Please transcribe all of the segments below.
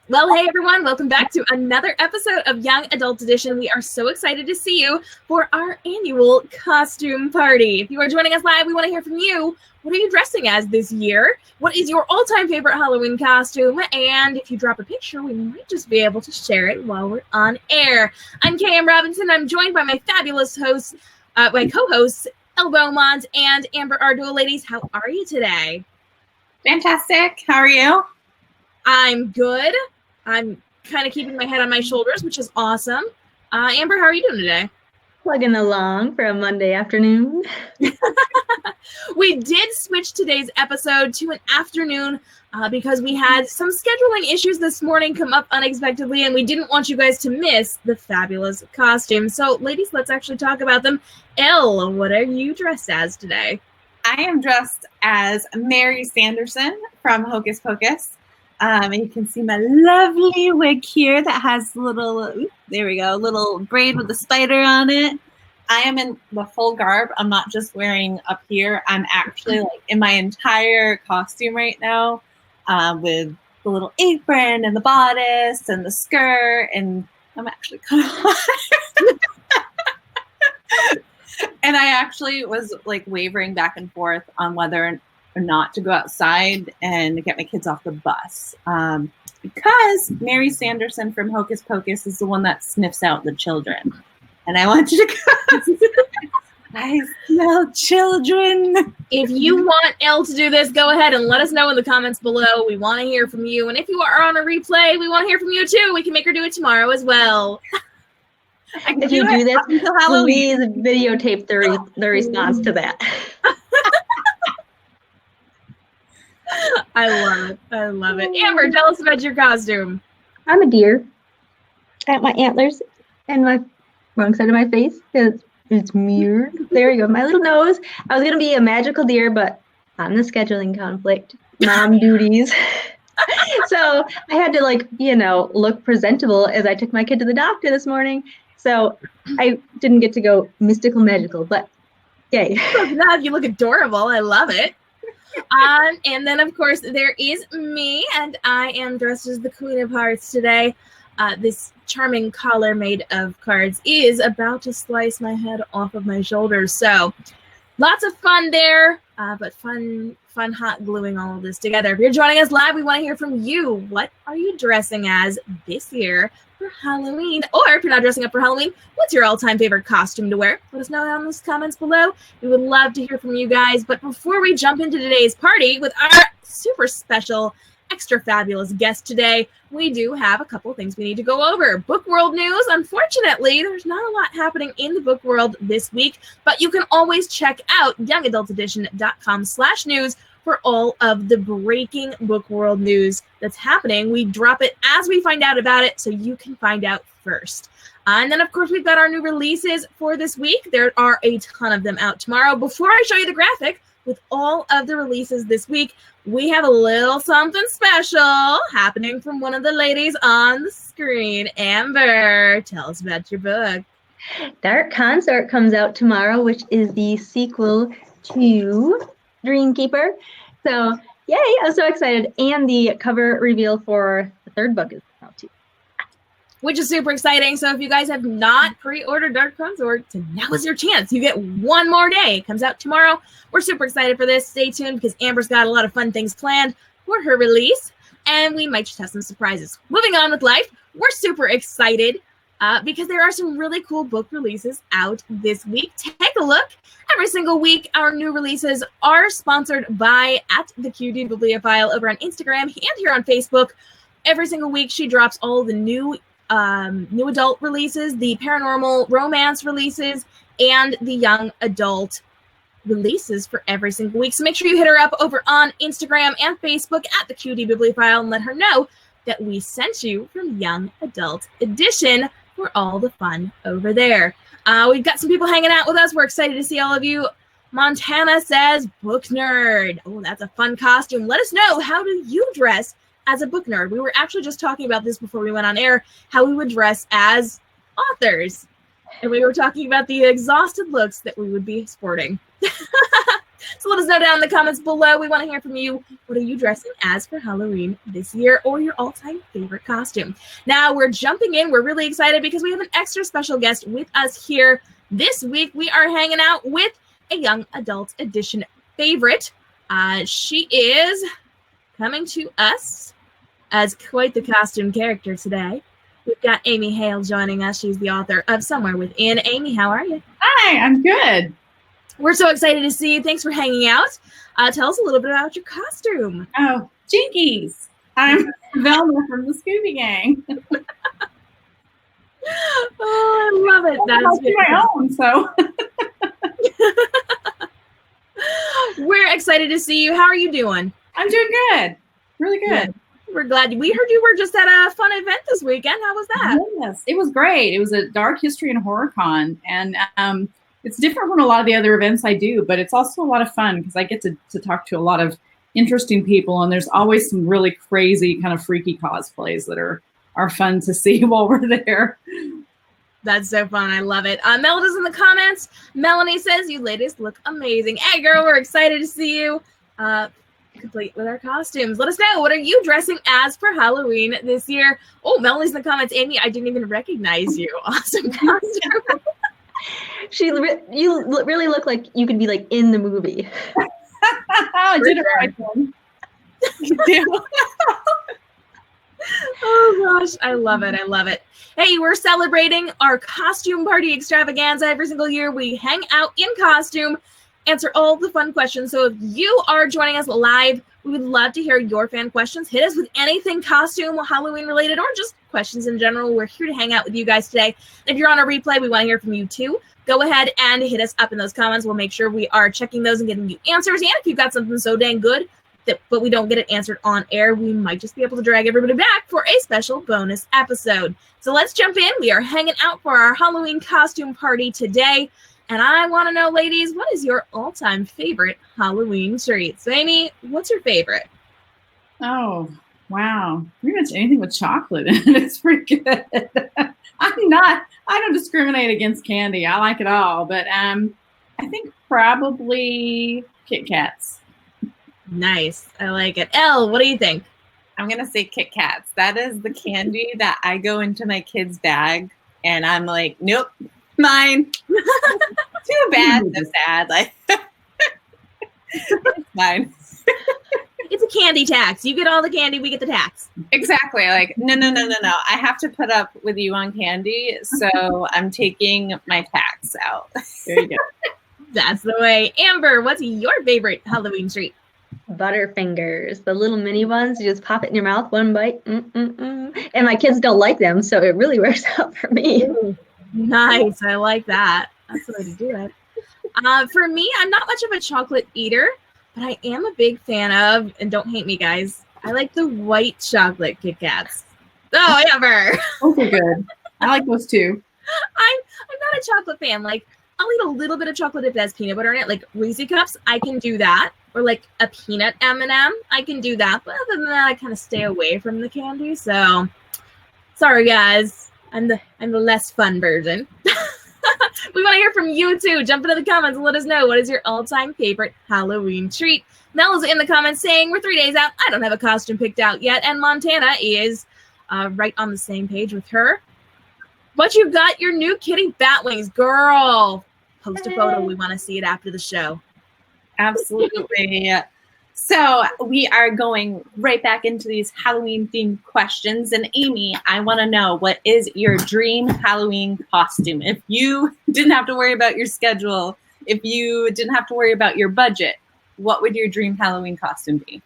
Well, hey everyone, welcome back to another episode of Young Adult Edition. We are so excited to see you for our annual costume party. If you are joining us live, we want to hear from you. What are you dressing as this year? What is your all-time favorite Halloween costume? And if you drop a picture, we might just be able to share it while we're on air. I'm KM Robinson. I'm joined by my fabulous hosts, my co-hosts, Elle Beaumont and Amber Ardua. Ladies, how are you today? Fantastic. How are you? I'm good. I'm kind of keeping my head on my shoulders, which is awesome. Amber, how are you doing today? Plugging along for a Monday afternoon. We did switch today's episode to an afternoon because we had some scheduling issues this morning come up unexpectedly, and we didn't want you guys to miss the fabulous costumes. So, ladies, let's actually talk about them. Elle, what are you dressed as today? I am dressed as Mary Sanderson from Hocus Pocus. And you can see my lovely wig here that has little braid with a spider on it. I am in the full garb. I'm not just wearing up here. I'm actually like in my entire costume right now with the little apron and the bodice and the skirt. And I'm actually kind of hot. And I actually was like wavering back and forth on whether or not to go outside and get my kids off the bus. Because Mary Sanderson from Hocus Pocus is the one that sniffs out the children. And I want you to go. I smell children. If you want Elle to do this, go ahead and let us know in the comments below. We want to hear from you. And if you are on a replay, we want to hear from you too. We can make her do it tomorrow as well. If you do this, please videotape the response to that. I love it. I love it. Amber, tell us about your costume. I'm a deer. I have my antlers and my wrong side of my face. It's mirrored. There you go. My little nose. I was going to be a magical deer, but on the scheduling conflict, mom duties. So I had to look presentable as I took my kid to the doctor this morning. So I didn't get to go mystical magical, but yay. You look adorable. I love it. And then, of course, there is me, and I am dressed as the Queen of Hearts today. This charming collar made of cards is about to slice my head off of my shoulders. So lots of fun there, but fun hot gluing all of this together. If you're joining us live, we want to hear from you. What are you dressing as this year for Halloween? Or if you're not dressing up for Halloween, what's your all-time favorite costume to wear? Let us know down in the comments below. We would love to hear from you guys. But before we jump into today's party with our super special, extra fabulous guest today, we do have a couple things we need to go over. Book world news. Unfortunately, there's not a lot happening in the book world this week, but you can always check out youngadultedition.com/news for all of the breaking book world news that's happening. We drop it as we find out about it, so you can find out first. And then, of course, we've got our new releases for this week. There are a ton of them out tomorrow. Before I show you the graphic with all of the releases this week, we have a little something special happening from one of the ladies on the screen. Amber, tell us about your book. Dark Consort comes out tomorrow, which is the sequel to Dreamkeeper. So, yay, I'm so excited. And the cover reveal for the third book is out too. Which is super exciting. So if you guys have not pre-ordered Dark Consort, now is your chance. You get one more day. It comes out tomorrow. We're super excited for this. Stay tuned because Amber's got a lot of fun things planned for her release. And we might just have some surprises. Moving on with life, we're super excited because there are some really cool book releases out this week. Take a look. Every single week, our new releases are sponsored by @theQD Bibliophile over on Instagram and here on Facebook. Every single week, she drops all the new adult releases, the paranormal romance releases, and the young adult releases for every single week. So make sure you hit her up over on Instagram and Facebook @theQD Bibliophile and let her know that we sent you from Young Adult Edition for all the fun over there. We've got some people hanging out with us. We're excited to see all of you. Montana says, book nerd. Oh, that's a fun costume. Let us know, how do you dress as a book nerd? We were actually just talking about this before we went on air, how we would dress as authors. And we were talking about the exhausted looks that we would be sporting. So let us know down in the comments below. We want to hear from you. What are you dressing as for Halloween this year, or your all-time favorite costume? Now we're jumping in. We're really excited because we have an extra special guest with us here this week. We are hanging out with a young adult edition favorite. She is coming to us as quite the costume character today. We've got Amy Hale joining us. She's the author of Somewhere Within. Amy, how are you? Hi, I'm good. We're so excited to see you. Thanks for hanging out. Tell us a little bit about your costume. Oh, Jinkies. I'm Velma from the Scooby Gang. Oh, I love it. That's my own, so. We're excited to see you. How are you doing? I'm doing good. Really good. We're glad. We heard you were just at a fun event this weekend. How was that? Yes, it was great. It was a Dark History and Horror Con, and it's different from a lot of the other events I do, but it's also a lot of fun because I get to talk to a lot of interesting people, and there's always some really crazy kind of freaky cosplays that are fun to see while we're there. That's so fun. I love it. Melody's in the comments. Melanie says, you ladies look amazing. Hey, girl, we're excited to see you. Complete with our costumes. Let us know, what are you dressing as for Halloween this year? Oh, Melanie's in the comments. Amy, I didn't even recognize you. Awesome costume. You really look like you could be like in the movie. I did it right then. You do. Oh gosh, I love it. I love it. Hey, we're celebrating our costume party extravaganza every single year. We hang out in costume, answer all the fun questions. So if you are joining us live, we would love to hear your fan questions. Hit us with anything costume, Halloween related, or just questions in general. We're here to hang out with you guys today. If you're on a replay, we want to hear from you too. Go ahead and hit us up in those comments. We'll make sure we are checking those and getting you answers. And if you've got something so dang good but we don't get it answered on air, we might just be able to drag everybody back for a special bonus episode. So let's jump in. We are hanging out for our Halloween costume party today. And I want to know, ladies, what is your all-time favorite Halloween treat? So, Amy, what's your favorite? Oh, wow. Pretty much anything with chocolate in it. It's pretty good. I don't discriminate against candy. I like it all. But I think probably Kit Kats. Nice. I like it. Elle, what do you think? I'm going to say Kit Kats. That is the candy that I go into my kid's bag and I'm like, nope, mine. Too bad. So sad. Like, it's mine. It's a candy tax. You get all the candy, we get the tax. Exactly. Like, no. I have to put up with you on candy, so I'm taking my tax out. There you go. That's the way. Amber, what's your favorite Halloween treat? Butterfingers, the little mini ones. You just pop it in your mouth, one bite. And my kids don't like them, so it really works out for me. Ooh, nice. I like that. That's the way to do it. For me, I'm not much of a chocolate eater, but I am a big fan of, and don't hate me, guys, I like the white chocolate Kit Kats. Oh, Amber. Those are good. I like those too. I'm not a chocolate fan. Like, I'll eat a little bit of chocolate if it has peanut butter in it. Like Reese's Cups, I can do that. Or like a peanut M&M, I can do that. But other than that, I kind of stay away from the candy. So, sorry guys, I'm the less fun version. We want to hear from you too. Jump into the comments and let us know, what is your all-time favorite Halloween treat? Mel is in the comments saying, we're 3 days out. I don't have a costume picked out yet. And Montana is right on the same page with her. But you've got your new kitty bat wings, girl. Post a photo. We want to see it after the show. Absolutely. So we are going right back into these Halloween-themed questions. And Amy, I want to know, what is your dream Halloween costume? If you didn't have to worry about your schedule, if you didn't have to worry about your budget, what would your dream Halloween costume be?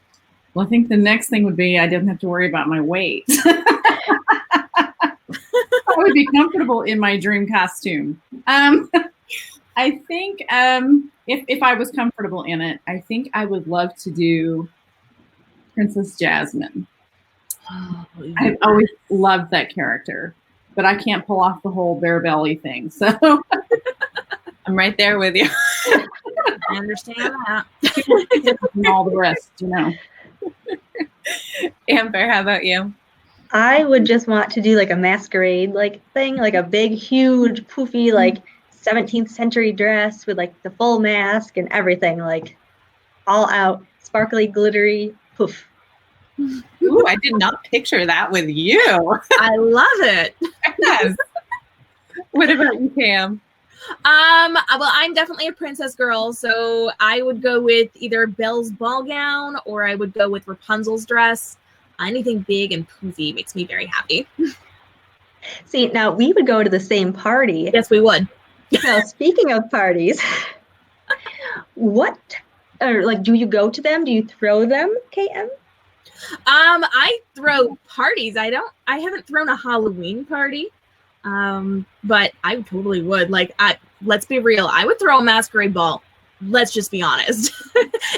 Well, I think the next thing would be I didn't have to worry about my weight. I would be comfortable in my dream costume. I think if I was comfortable in it, I think I would love to do Princess Jasmine. Oh, yeah. I've always loved that character, but I can't pull off the whole bare belly thing. So I'm right there with you. I understand that. And all the rest, you know. Amber, how about you? I would just want to do like a masquerade like thing, like a big, huge, poofy, like 17th century dress with like the full mask and everything. Like all out, sparkly, glittery, poof. Ooh, I did not picture that with you. I love it. Yes. What about you, Pam? Well, I'm definitely a princess girl, so I would go with either Belle's ball gown or I would go with Rapunzel's dress. Anything big and poofy makes me very happy. See, now we would go to the same party. Yes, we would. Now, speaking of parties, do you go to them? Do you throw them, KM? I throw parties. I haven't thrown a Halloween party. But I totally would. Let's be real. I would throw a masquerade ball. Let's just be honest.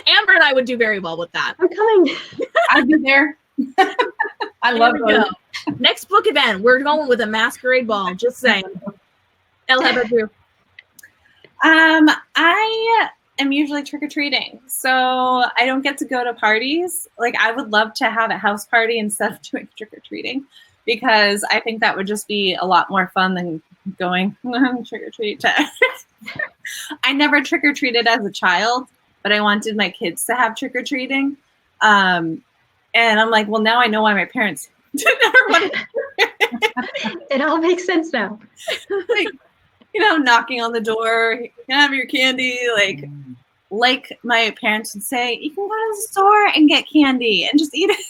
Amber and I would do very well with that. I'm coming. I'd be there. I love those. Next book event, we're going with a masquerade ball. Just saying. Elle, how about you? I am usually trick-or-treating, so I don't get to go to parties. I would love to have a house party instead of doing trick-or-treating, because I think that would just be a lot more fun than going trick-or-treat. I never trick-or-treated as a child, but I wanted my kids to have trick-or-treating. And I'm like, well, now I know why my parents never wanted to. It all makes sense now. Knocking on the door, have your candy, like my parents would say, you can go to the store and get candy and just eat it.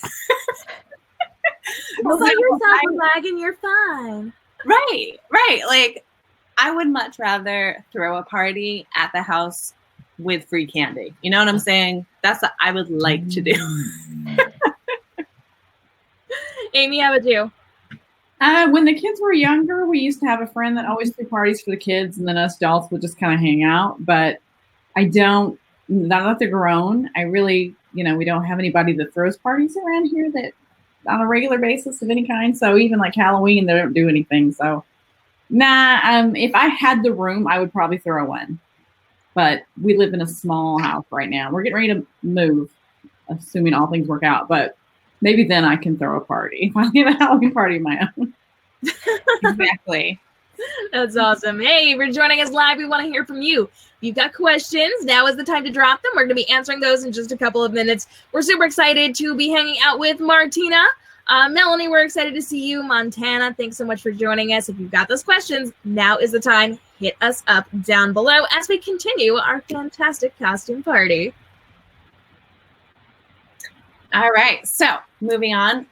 Well, so yourself a bag and you're fine. Right. I would much rather throw a party at the house with free candy. You know what I'm saying? That's what I would like to do. Amy, how about you? When the kids were younger, we used to have a friend that always threw parties for the kids, and then us adults would just kind of hang out. But now that they're grown, I really, we don't have anybody that throws parties around here that on a regular basis of any kind. So even like Halloween, they don't do anything. So if I had the room, I would probably throw one. But we live in a small house right now. We're getting ready to move, assuming all things work out. But maybe then I can throw a party. If I get a Halloween party of my own. Exactly. That's awesome. Hey, if you're joining us live, we want to hear from you. If you've got questions, now is the time to drop them. We're going to be answering those in just a couple of minutes. We're super excited to be hanging out with Martina. Melanie, we're excited to see you. Montana, thanks so much for joining us. If you've got those questions, now is the time. Hit us up down below as we continue our fantastic costume party. All right, so moving on.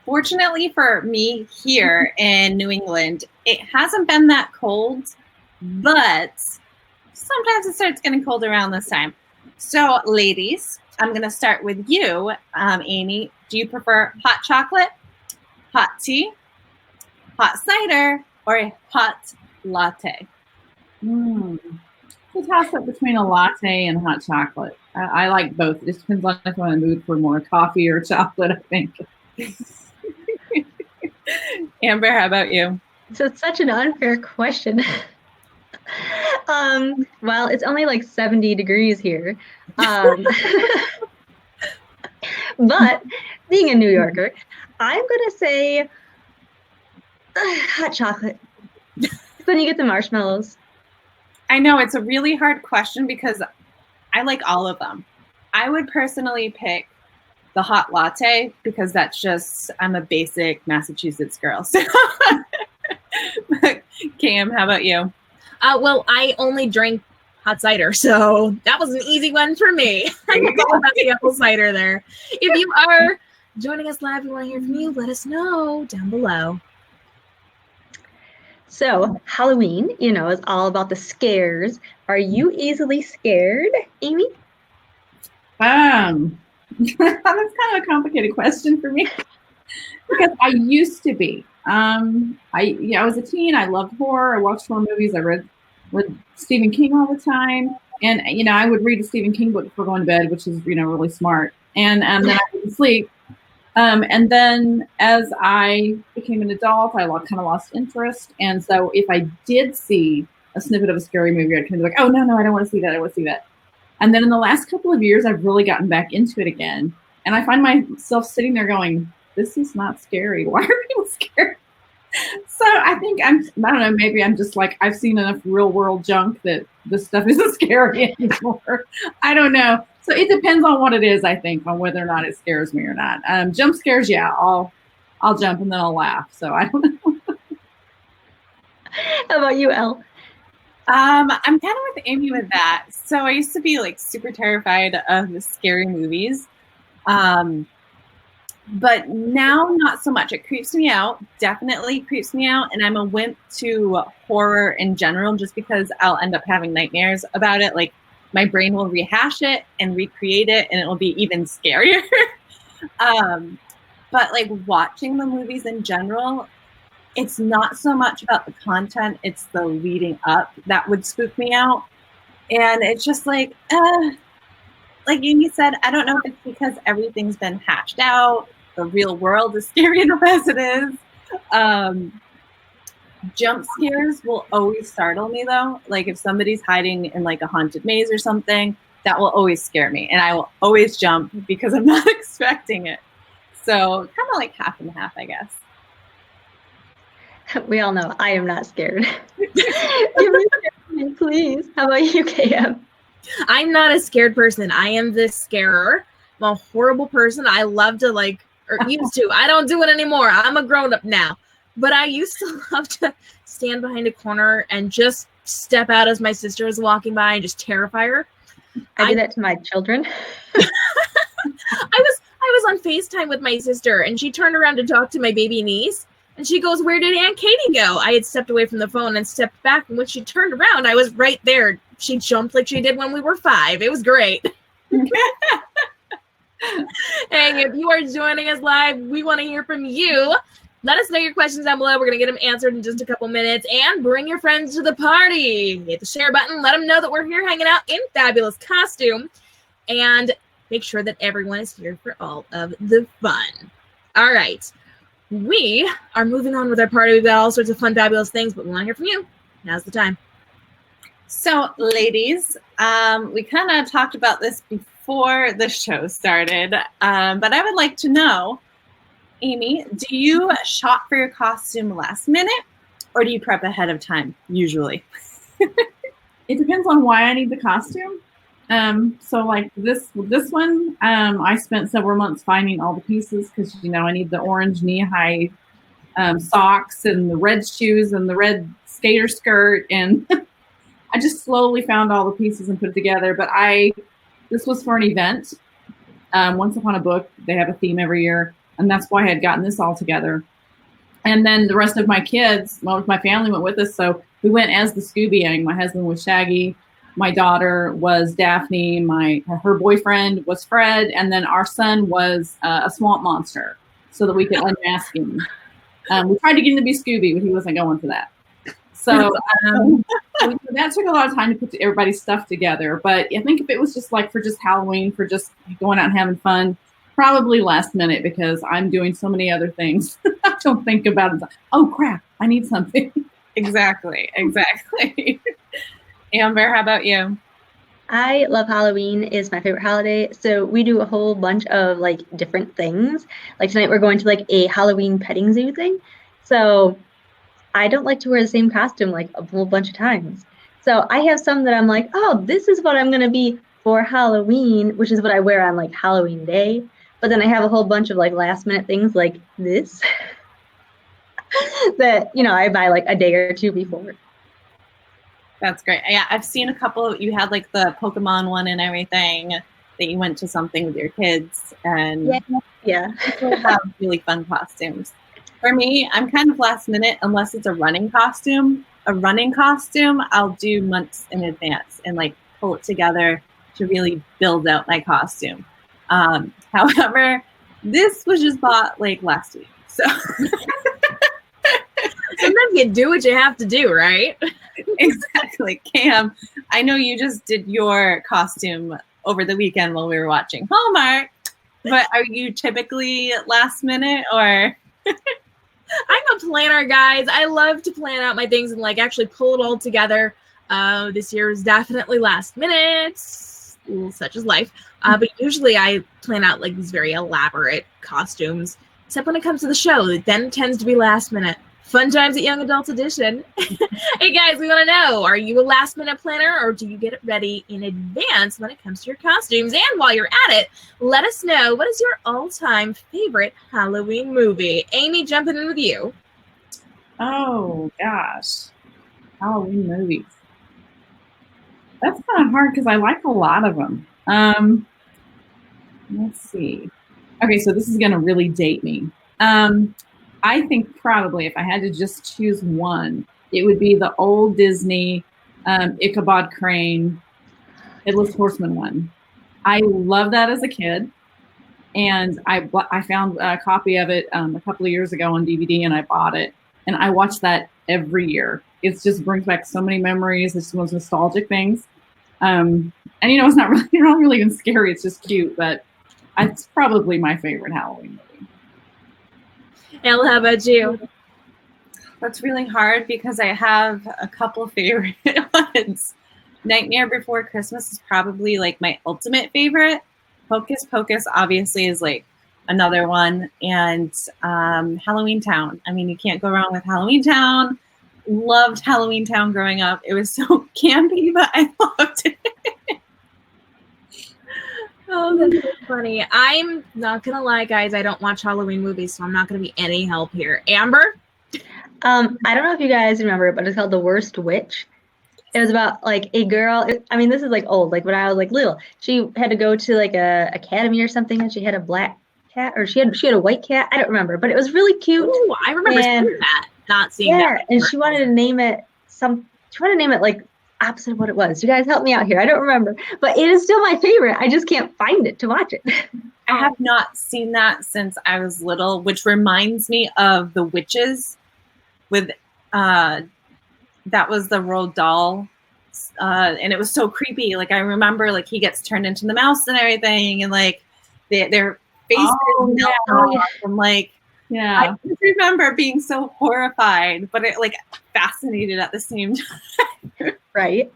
Fortunately for me here in New England, it hasn't been that cold, but sometimes it starts getting cold around this time. So ladies, I'm going to start with you, Amy. Do you prefer hot chocolate, hot tea, hot cider, or a hot latte? It's a toss-up between a latte and hot chocolate. I like both. It just depends on if I'm in the mood for more coffee or chocolate, I think. Amber, how about you? So it's such an unfair question. Well, it's only like 70 degrees here. But being a New Yorker, I'm going to say hot chocolate. Then you get the marshmallows. I know it's a really hard question because I like all of them. I would personally pick the hot latte because I'm a basic Massachusetts girl. So, Cam, how about you? Well, I only drink hot cider, so that was an easy one for me. I'm all about the apple cider there. If you are joining us live, we want to hear from you. Let us know down below. So Halloween, is all about the scares. Are you easily scared, Amy? That's kind of a complicated question for me because I used to be. I was a teen. I loved horror. I watched horror movies. I read Stephen King all the time, and I would read a Stephen King book before going to bed, which is really smart. And then I would sleep. And then as I became an adult, I kind of lost interest. And so if I did see a snippet of a scary movie, I'd kind of be like, oh, no, I don't want to see that. I don't want to see that. And then in the last couple of years, I've really gotten back into it again. And I find myself sitting there going, this is not scary. Why are people scared? So I think I don't know, maybe I'm just like, I've seen enough real world junk that this stuff isn't scary anymore. I don't know. So it depends on what it is, I think, on whether or not it scares me or not. Jump scares, yeah, I'll jump and then I'll laugh. So I don't know. How about you, Elle? I'm kind of with Amy with that. So I used to be like super terrified of the scary movies. But now not so much. It creeps me out, definitely creeps me out. And I'm a wimp to horror in general, just because I'll end up having nightmares about it. Like my brain will rehash it and recreate it, and it will be even scarier. But like watching the movies in general, it's not so much about the content, it's the leading up that would spook me out. And it's just like Amy said, I don't know if it's because everything's been hashed out. The real world is scary enough as it is. Jump scares will always startle me though. Like if somebody's hiding in like a haunted maze or something, that will always scare me. And I will always jump because I'm not expecting it. So kind of like half and half, I guess. We all know I am not scared. Give me, please. How about you, KM? I'm not a scared person. I am the scarer. I'm a horrible person. I love to or used to. I don't do it anymore. I'm a grown-up now. But I used to love to stand behind a corner and just step out as my sister is walking by and just terrify her. I do that to my children. I was on FaceTime with my sister and she turned around to talk to my baby niece. And she goes, "Where did Aunt Katie go?" I had stepped away from the phone and stepped back. And when she turned around, I was right there. She jumped like she did when we were 5. It was great. Hey, if you are joining us live, we want to hear from you. Let us know your questions down below. We're going to get them answered in just a couple minutes. And bring your friends to the party. Hit the share button. Let them know that we're here hanging out in fabulous costume. And make sure that everyone is here for all of the fun. All right. We are moving on with our party. We've got all sorts of fun, fabulous things, but we want to hear from you. Now's the time. So, ladies, we kind of talked about this before the show started, but I would like to know, Amy, do you shop for your costume last minute, or do you prep ahead of time, usually? It depends on why I need the costume. So like this one, I spent several months finding all the pieces because, I need the orange knee-high socks and the red shoes and the red skater skirt. And I just slowly found all the pieces and put it together. But this was for an event. Once Upon a Book, they have a theme every year. And that's why I had gotten this all together. And then the rest of my kids, my family went with us. So we went as the Scooby Gang. My husband was Shaggy. My daughter was Daphne. Her boyfriend was Fred. And then our son was a swamp monster so that we could unmask him. We tried to get him to be Scooby, but he wasn't going for that. So that took a lot of time to put everybody's stuff together. But I think if it was just for Halloween, for just going out and having fun, probably last minute because I'm doing so many other things. I don't think about it. Oh, crap, I need something. Exactly. Amber, how about you? I love Halloween. Is my favorite holiday. So we do a whole bunch of different things. Like tonight we're going to a Halloween petting zoo thing. So I don't like to wear the same costume a whole bunch of times. So I have some that I'm like, oh, this is what I'm going to be for Halloween, which is what I wear on Halloween day. But then I have a whole bunch of last minute things like this that, I buy a day or two before. That's great. Yeah, I've seen a couple. You had the Pokemon one and everything that you went to something with your kids, and yeah, people have really fun costumes. For me, I'm kind of last minute unless it's a running costume. A running costume, I'll do months in advance and pull it together to really build out my costume. However, this was just bought last week, so. Sometimes you do what you have to do, right? Exactly. Cam, I know you just did your costume over the weekend while we were watching Hallmark, but are you typically last minute or? I'm a planner, guys. I love to plan out my things and actually pull it all together. This year is definitely last minute, such is life. But usually I plan out these very elaborate costumes, except when it comes to the show, it then tends to be last minute. Fun times at Young Adult Edition. Hey guys, we want to know, are you a last minute planner or do you get it ready in advance when it comes to your costumes? And while you're at it, let us know, what is your all-time favorite Halloween movie? Amy, jumping in with you. Oh, gosh. Halloween movies. That's kind of hard because I like a lot of them. Let's see. Okay, so this is going to really date me. I think probably if I had to just choose one, it would be the old Disney Ichabod Crane Headless Horseman one. I loved that as a kid, and I found a copy of it a couple of years ago on DVD, and I bought it, and I watch that every year. It just brings back so many memories. It's one of those nostalgic things, and it's not really even scary. It's just cute, but it's probably my favorite Halloween movie. Elle, how about you? That's really hard because I have a couple favorite ones. Nightmare Before Christmas is probably like my ultimate favorite. Hocus Pocus obviously is like another one. And Halloween Town. I mean, you can't go wrong with Halloween Town. Loved Halloween Town growing up. It was so campy, but I loved it. Oh, that's so funny. I'm not going to lie, guys. I don't watch Halloween movies, so I'm not going to be any help here. Amber? I don't know if you guys remember it, but it's called The Worst Witch. It was about like a girl. This is like old, like when I was like little. She had to go to like a academy or something, and she had a black cat, or she had a white cat. I don't remember, but it was really cute. Ooh, I remember seeing that. Not seeing that. Yeah, and she wanted to name it like opposite of what it was. You guys help me out here. I don't remember, but it is still my favorite. I just can't find it to watch it. I have not seen that since I was little, which reminds me of The Witches with that was the Roald Dahl, and it was so creepy. Like I remember, like he gets turned into the mouse and everything, and like their faces melt off, and like I just remember being so horrified, but it like fascinated at the same time. Right.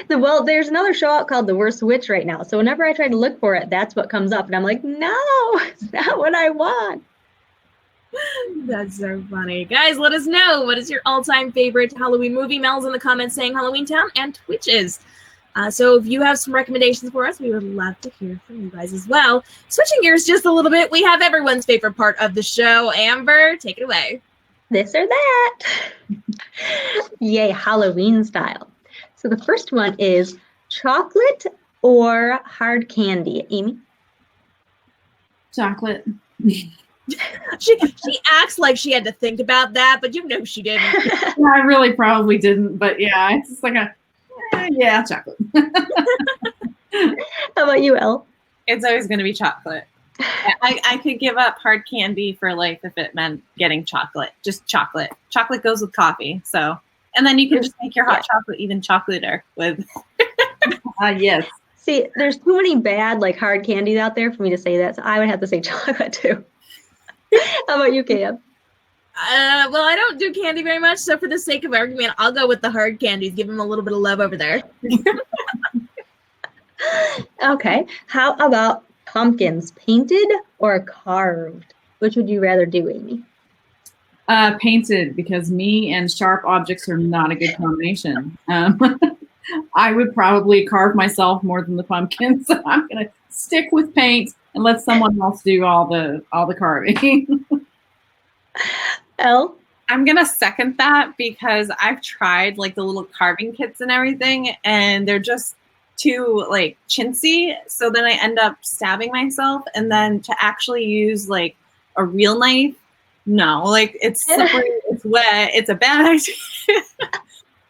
Well, there's another show out called The Worst Witch right now. So whenever I try to look for it, that's what comes up, and I'm like, no, it's not what I want. That's so funny. Guys, let us know, what is your all-time favorite Halloween movie? Mel's in the comments saying Halloween Town and Twitches. So if you have some recommendations for us, we would love to hear from you guys as well. Switching gears just a little bit, we have everyone's favorite part of the show. Amber, take it away. This or that. Yay, Halloween style. So the first one is chocolate or hard candy. Amy? Chocolate. She acts like she had to think about that, but you know she didn't. Yeah, I really probably didn't, but yeah, it's just like chocolate. How about you, Elle? It's always going to be chocolate. I could give up hard candy for life if it meant getting chocolate. Just chocolate. Chocolate goes with coffee. So, and then you can just make your hot chocolate even chocolater with. Yes. See, there's too many bad like hard candies out there for me to say that, so I would have to say chocolate too. How about you, Cam? Well, I don't do candy very much, so for the sake of argument, I'll go with the hard candies. Give them a little bit of love over there. Okay. How about pumpkins, painted or carved? Which would you rather do, Amy? Painted, because me and sharp objects are not a good combination. I would probably carve myself more than the pumpkin, so I'm gonna stick with paint and let someone else do all the carving. Elle? I'm gonna second that because I've tried like the little carving kits and everything, and they're just too like chintzy. So then I end up stabbing myself, and then to actually use like a real knife, no, like it's slippery, it's wet, it's a bad idea.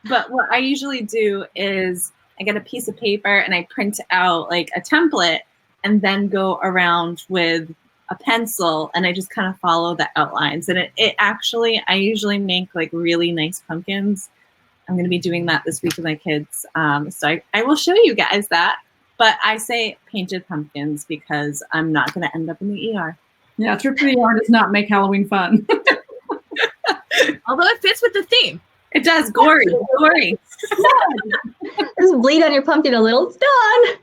But what I usually do is I get a piece of paper and I print out like a template and then go around with a pencil and I just kind of follow the outlines. And it actually, I usually make like really nice pumpkins. I'm going to be doing that this week with my kids. So I will show you guys that. But I say painted pumpkins because I'm not going to end up in the ER. Yeah, trip to the ER does not make Halloween fun. Although it fits with the theme. It does. Gory. Gory. Just bleed on your pumpkin a little. It's done.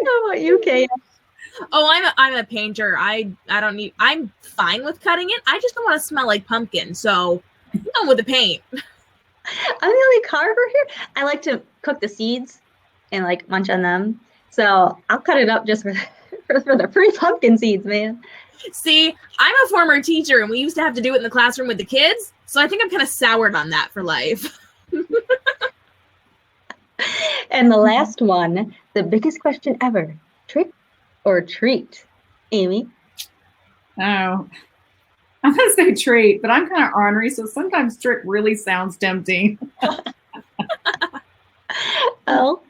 How about you, Kate? Oh, I'm a painter. I'm fine with cutting it. I just don't want to smell like pumpkin. So I'm going with the paint. I'm the only carver here. I like to cook the seeds and like munch on them. So I'll cut it up just for the free pumpkin seeds, man. See, I'm a former teacher and we used to have to do it in the classroom with the kids. So I think I'm kind of soured on that for life. And the last one, the biggest question ever, trick or treat? Amy? Oh, I'm going to say treat, but I'm kind of ornery, so sometimes trick really sounds tempting. Oh,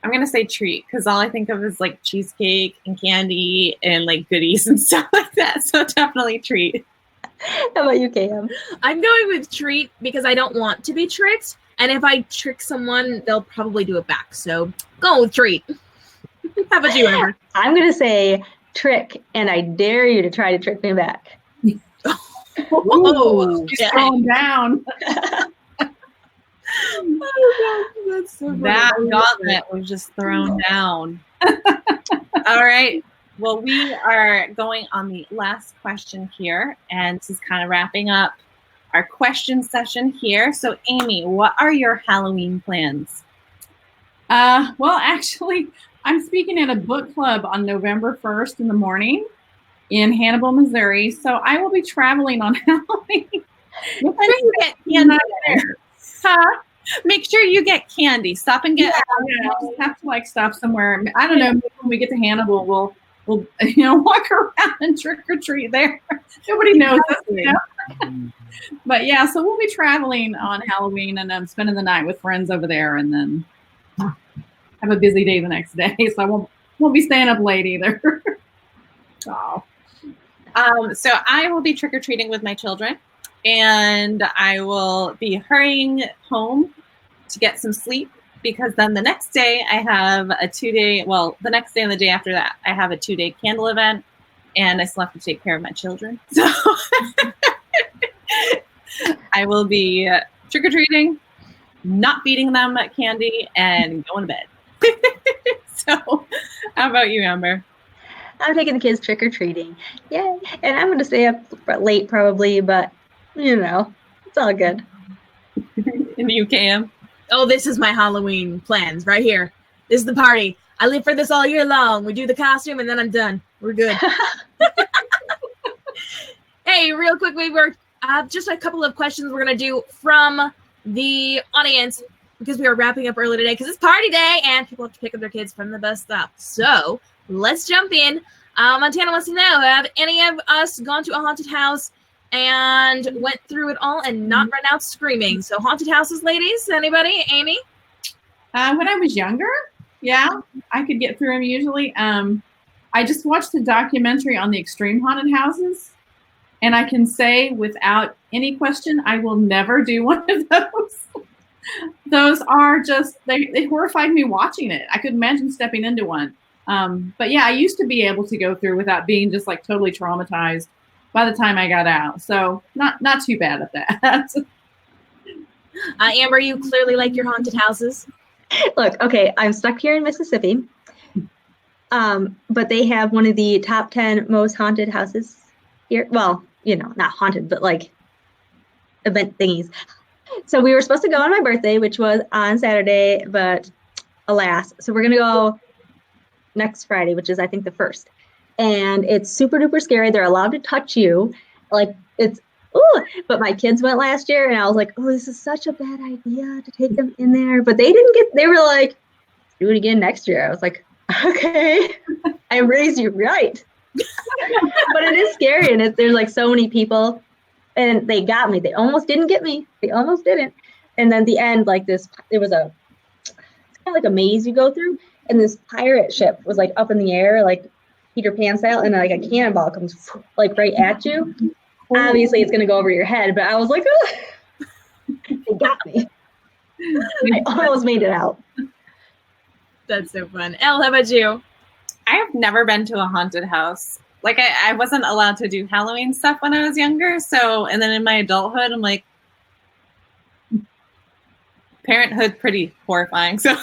I'm going to say treat because all I think of is like cheesecake and candy and like goodies and stuff like that. So definitely treat. how about you, Cam? I'm going with treat because I don't want to be tricked. And if I trick someone, they'll probably do it back. So go with treat. How about you, Amber? I'm going to say trick, and I dare you to try to trick me back. Whoa. She's throwing down. Oh, God, that's so funny. That gauntlet was just thrown down. All right. Well, we are going on the last question here, and this is kind of wrapping up our question session here. So, Amy, what are your Halloween plans? Well, actually, I'm speaking at a book club on November 1st in the morning in Hannibal, Missouri. So I will be traveling on Halloween. Make sure you get candy there. Huh? Make sure you get candy. Stop and get. Yeah, I'll just have to like stop somewhere. I don't know. Maybe when we get to Hannibal, we'll walk around and trick or treat there. Nobody knows us, But yeah, so we'll be traveling on Halloween and I'm spending the night with friends over there, and then have a busy day the next day. So I won't be staying up late either. Oh. So I will be trick or treating with my children, and I will be hurrying home to get some sleep because then the next day I have a 2-day. Well, the next day and the day after that, I have a 2-day candle event, and I still have to take care of my children. So I will be trick or treating, not feeding them candy, and going to bed. So, how about you, Amber? I'm taking the kids trick-or-treating. Yay. And I'm going to stay up late probably, but, it's all good. In the UK, Oh, this is my Halloween plans right here. This is the party. I live for this all year long. We do the costume and then I'm done. We're good. Hey, real quick, we were just a couple of questions we're going to do from the audience because we are wrapping up early today because it's party day and people have to pick up their kids from the bus stop. So let's jump in. Montana wants to know, have any of us gone to a haunted house and went through it all and not run out screaming? So haunted houses, ladies, anybody? Amy? When I was younger, yeah, I could get through them usually. I just watched a documentary on the extreme haunted houses, and I can say without any question, I will never do one of those. Those are just, they horrified me watching it. I couldn't imagine stepping into one. But yeah, I used to be able to go through without being just like totally traumatized by the time I got out. So not too bad at that. Amber, you clearly like your haunted houses. Look, okay, I'm stuck here in Mississippi, but they have one of the top 10 most haunted houses here. Well, not haunted, but like event thingies. So we were supposed to go on my birthday, which was on Saturday, but alas. So we're going to go next Friday, which is, I think, the 1st. And it's super duper scary. They're allowed to touch you. Like, but my kids went last year and I was like, oh, this is such a bad idea to take them in there. But they were like, do it again next year. I was like, okay, I raised you right. But it is scary. And there's like so many people and they got me. They almost didn't get me. They almost didn't. And then the end, like it's kind of like a maze you go through. And this pirate ship was like up in the air, like Peter Pan style. And like a cannonball comes like right at you. Obviously, it's going to go over your head, but I was like, oh, they got me. I almost made it out. That's so fun. Elle, how about you? I have never been to a haunted house. Like, I wasn't allowed to do Halloween stuff when I was younger. So, and then in my adulthood, I'm like, parenthood pretty horrifying. So,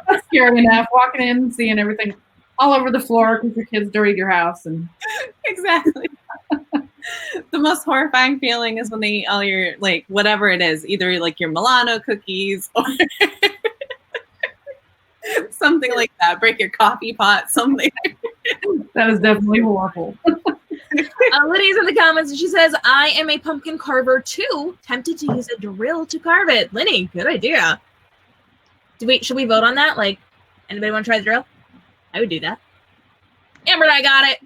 That's scary enough, walking in and seeing everything. all over the floor because the kids dirtied your house. And Exactly. The most horrifying feeling is when they eat all your, like, whatever it is, either like your Milano cookies or something like that. Break your coffee pot, something. that is definitely horrible. Lydia's in the comments and she says, I am a pumpkin carver too. Tempted to use a drill to carve it. Liddy, good idea. Should we vote on that? Like, anybody want to try the drill? I would do that. Amber and I got it.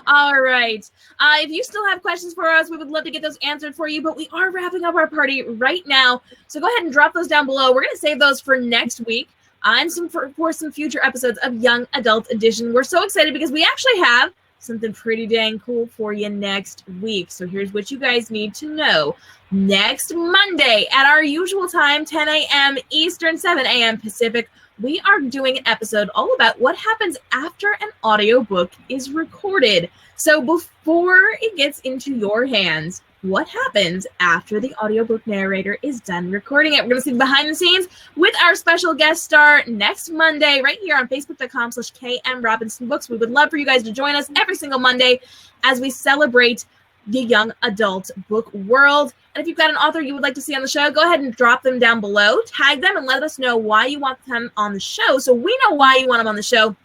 All right. If you still have questions for us, we would love to get those answered for you, but we are wrapping up our party right now. So go ahead and drop those down below. We're going to save those for next week and for some future episodes of Young Adult Edition. We're so excited because we actually have something pretty dang cool for you next week. So here's what you guys need to know. Next Monday at our usual time, 10 a.m. Eastern, 7 a.m. Pacific, we are doing an episode all about what happens after an audiobook is recorded. So before it gets into your hands, what happens after the audiobook narrator is done recording it? We're going to see behind the scenes with our special guest star next Monday right here on Facebook.com/KMRobinsonBooks. We would love for you guys to join us every single Monday as we celebrate the young adult book world. And if you've got an author you would like to see on the show, go ahead and drop them down below. Tag them and let us know why you want them on the show so we know why you want them on the show,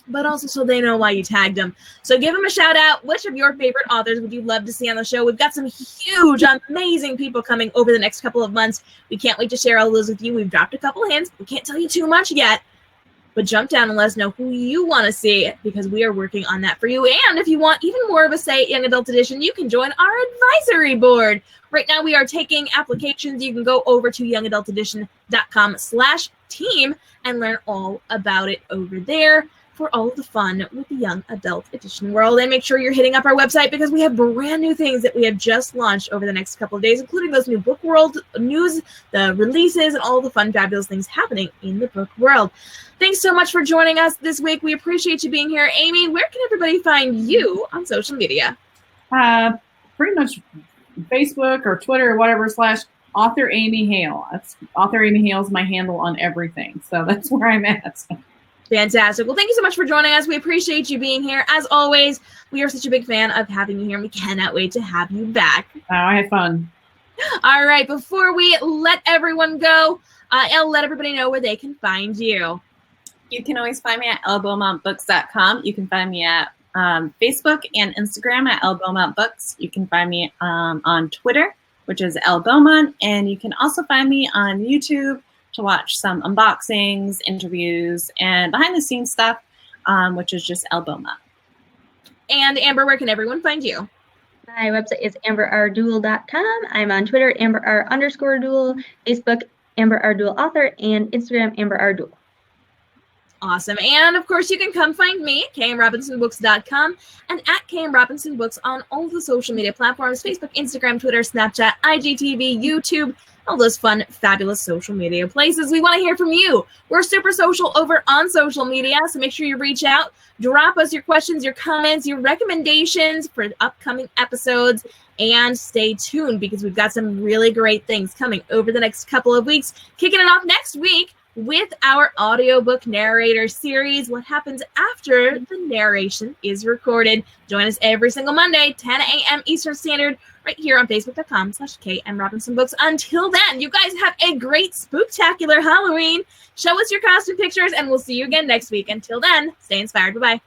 but also so they know why you tagged them. So give them a shout out. Which of your favorite authors would you love to see on the show? We've got some huge, amazing people coming over the next couple of months. We can't wait to share all those with you. We've dropped a couple hints. We can't tell you too much yet, but jump down and let us know who you want to see because we are working on that for you. And if you want even more of a say at Young Adult Edition, you can join our advisory board. Right now we are taking applications. You can go over to youngadultedition.com/team and learn all about it over there for all the fun with the Young Adult Edition world. And make sure you're hitting up our website because we have brand new things that we have just launched over the next couple of days, including those new book world news, the releases, and all the fun, fabulous things happening in the book world. Thanks so much for joining us this week. We appreciate you being here. Amy, where can everybody find you on social media? Pretty much Facebook or Twitter or whatever / author Amy Hale. That's author Amy Hale is my handle on everything. So that's where I'm at. Fantastic. Well, thank you so much for joining us. We appreciate you being here. As always, we are such a big fan of having you here, and we cannot wait to have you back. Oh, I had fun. All right. Before we let everyone go, Elle, let everybody know where they can find you. You can always find me at ellebeaumontbooks.com. You can find me at Facebook and Instagram at Elle Beaumont Books. You can find me on Twitter, which is Elle Beaumont, and you can also find me on YouTube to watch some unboxings, interviews, and behind-the-scenes stuff, which is just Elle Beaumont. And Amber, where can everyone find you? My website is amberrduel.com. I'm on Twitter, amberr_duel, Facebook, amberrduelauthor, and Instagram, amberrduel. Awesome. And of course, you can come find me at KMRobinsonBooks.com and at KMRobinsonBooks on all the social media platforms, Facebook, Instagram, Twitter, Snapchat, IGTV, YouTube, all those fun, fabulous social media places. We want to hear from you. We're super social over on social media, so make sure you reach out. Drop us your questions, your comments, your recommendations for upcoming episodes, and stay tuned because we've got some really great things coming over the next couple of weeks. Kicking it off next week with our audiobook narrator series, what happens after the narration is recorded. Join us every single Monday, 10 a.m. Eastern Standard, right here on Facebook.com/KMRobinsonBooks. Until then, you guys have a great spooktacular Halloween. Show us your costume pictures, and we'll see you again next week. Until then, stay inspired. Bye-bye.